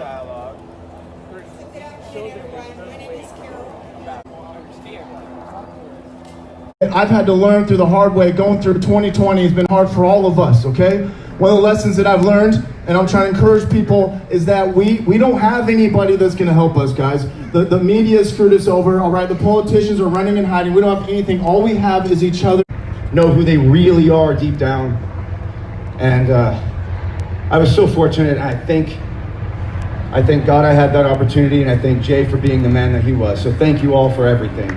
dialogue. I've had to learn through the hard way. Going through 2020 has been hard for all of us, okay? One of the lessons that I've learned, and I'm trying to encourage people, is that we don't have anybody that's going to help us, guys. The media screwed us over, all right? The politicians are running and hiding. We don't have anything. All we have is each other. Know who they really are deep down. And I was so fortunate. I thank God I had that opportunity, and I thank Jay for being the man that he was. So thank you all for everything.